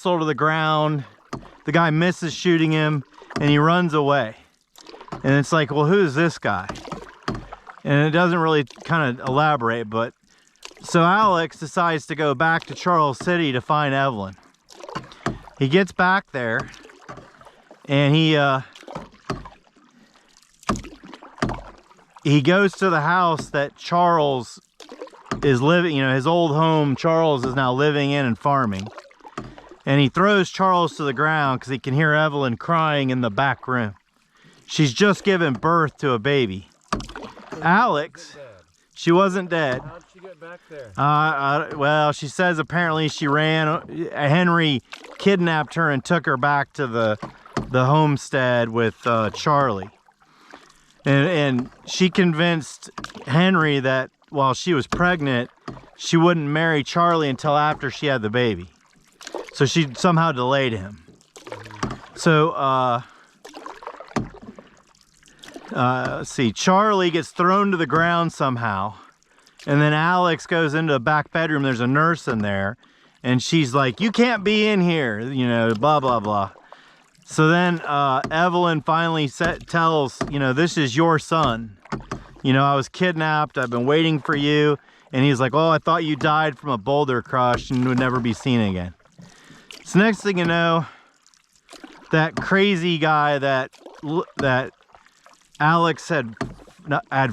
to the ground. The guy misses shooting him and he runs away. And it's like, well, who's this guy? And it doesn't really kind of elaborate, but so Alex decides to go back to Charles City to find Evelyn. He gets back there and he goes to the house that Charles is living, you know, his old home Charles is now living in and farming. And he throws Charles to the ground because he can hear Evelyn crying in the back room. She's just given birth to a baby. Alex, she wasn't dead. How'd she get back there? Well, she says apparently she ran. Henry kidnapped her and took her back to the homestead with Charlie. And she convinced Henry that while she was pregnant, she wouldn't marry Charlie until after she had the baby. So she somehow delayed him. So, let's see, Charlie gets thrown to the ground somehow. And then Alex goes into the back bedroom. There's a nurse in there. And she's like, you can't be in here, you know, blah, blah, blah. So then Evelyn finally tells, you know, this is your son. You know, I was kidnapped. I've been waiting for you. And he's like, oh, I thought you died from a boulder crush and would never be seen again. So next thing you know, that crazy guy that Alex had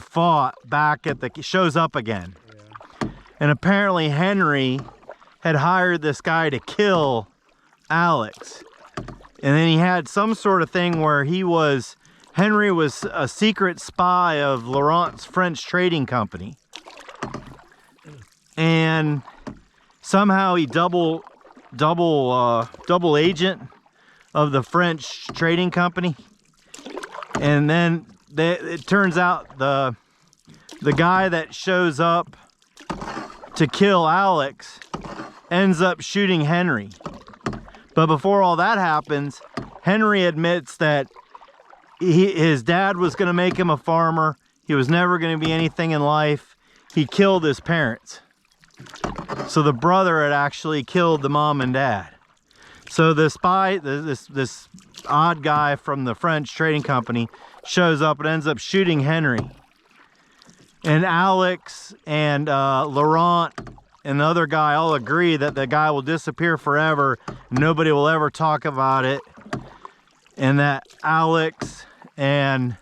fought back at shows up again. Yeah. And apparently Henry had hired this guy to kill Alex. And then he had some sort of thing where Henry was a secret spy of Laurent's French trading company. And somehow he double agent of the French trading company. And then it turns out the guy that shows up to kill Alex ends up shooting Henry. But before all that happens, Henry admits that his dad was going to make him a farmer. He was never going to be anything in life. He killed his parents. So the brother had actually killed the mom and dad. So the spy, this odd guy from the French trading company, shows up and ends up shooting Henry. And Alex and Laurent and the other guy all agree that the guy will disappear forever. Nobody will ever talk about it. And that Alex and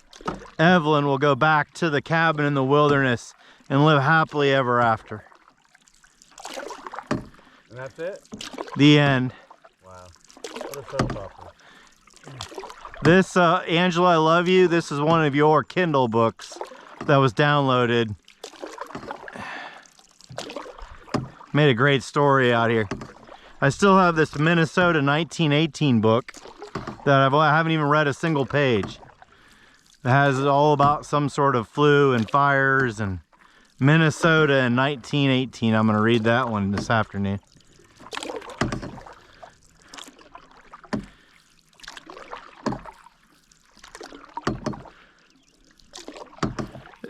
Evelyn will go back to the cabin in the wilderness and live happily ever after. And that's it? The end. Wow. What a soap opera. This, Angela, I love you. This is one of your Kindle books that was downloaded. Made a great story out here. I still have this Minnesota 1918 book that I haven't even read a single page. It has all about some sort of flu and fires and Minnesota in 1918. I'm going to read that one this afternoon.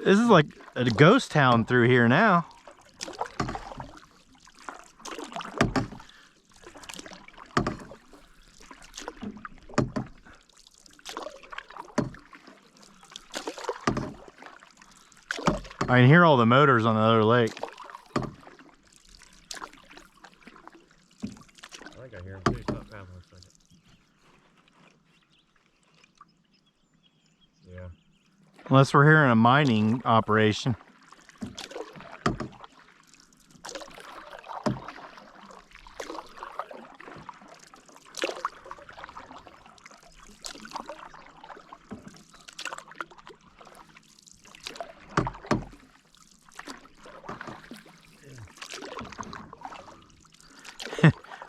This is like a ghost town through here now. I can hear all the motors on the other lake. I think I hear them too. Stop having a second. Yeah. Unless we're hearing a mining operation.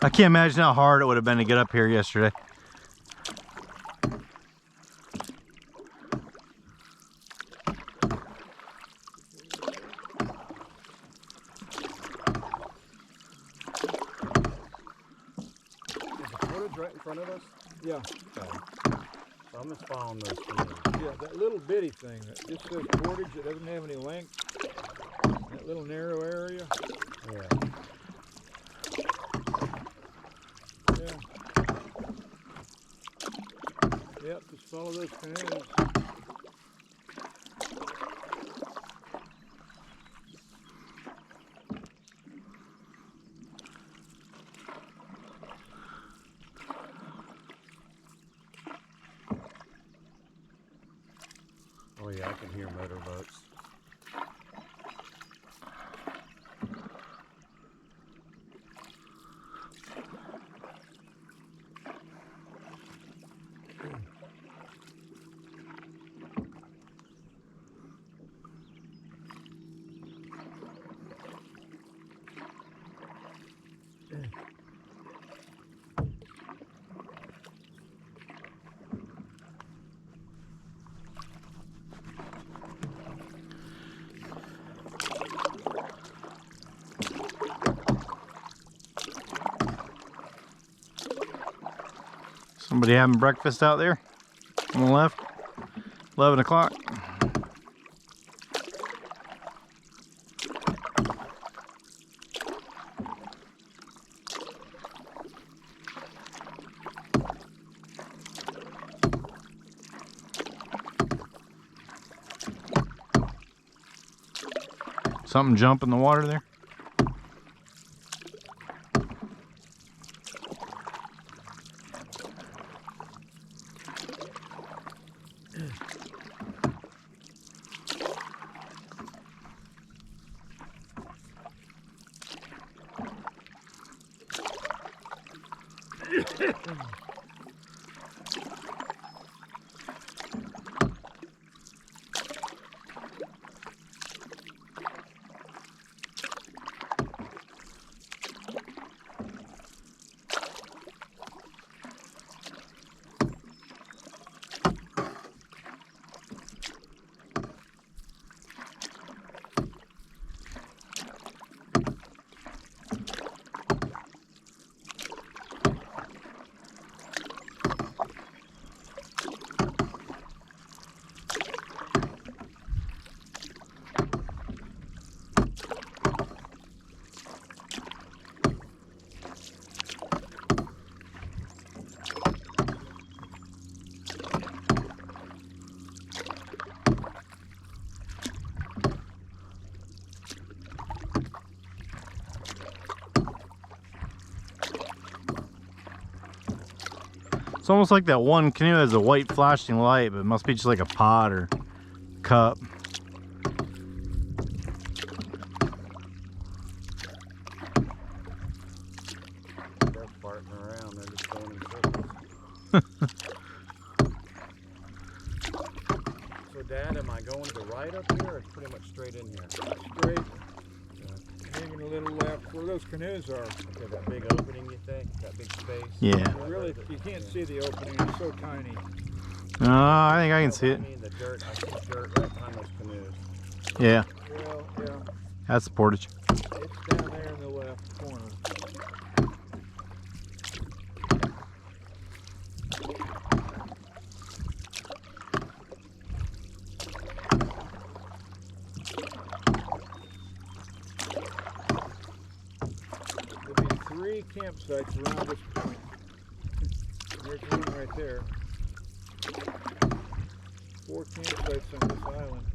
I can't imagine how hard it would have been to get up here yesterday. Right in front of us? Yeah. Okay. So I'm just following those things. Yeah, that little bitty thing that just says portage, it doesn't have any length. That little narrow area. Yeah. Yeah. Yep, just follow those canoes. Oh yeah, I can hear motorboats. Somebody having breakfast out there on the left. 11 o'clock. Something jump in the water there. It's almost like that one canoe has a white flashing light, but it must be just like a pot or cup. They're farting around, they're just going in circles. So Dad, am I going to the right up here or pretty much straight in here? Straight. Hanging a little left where those canoes are. Okay, that big opening you think? That big space? Yeah. You can't see the opening, it's so tiny. No, I think I can see it. I mean the dirt, I see dirt right behind those canoes. Yeah, Well, yeah, that's the portage. it's down there in the left corner. There'll be 3 campsites around this point. There's one right there. 4 campsites on this island.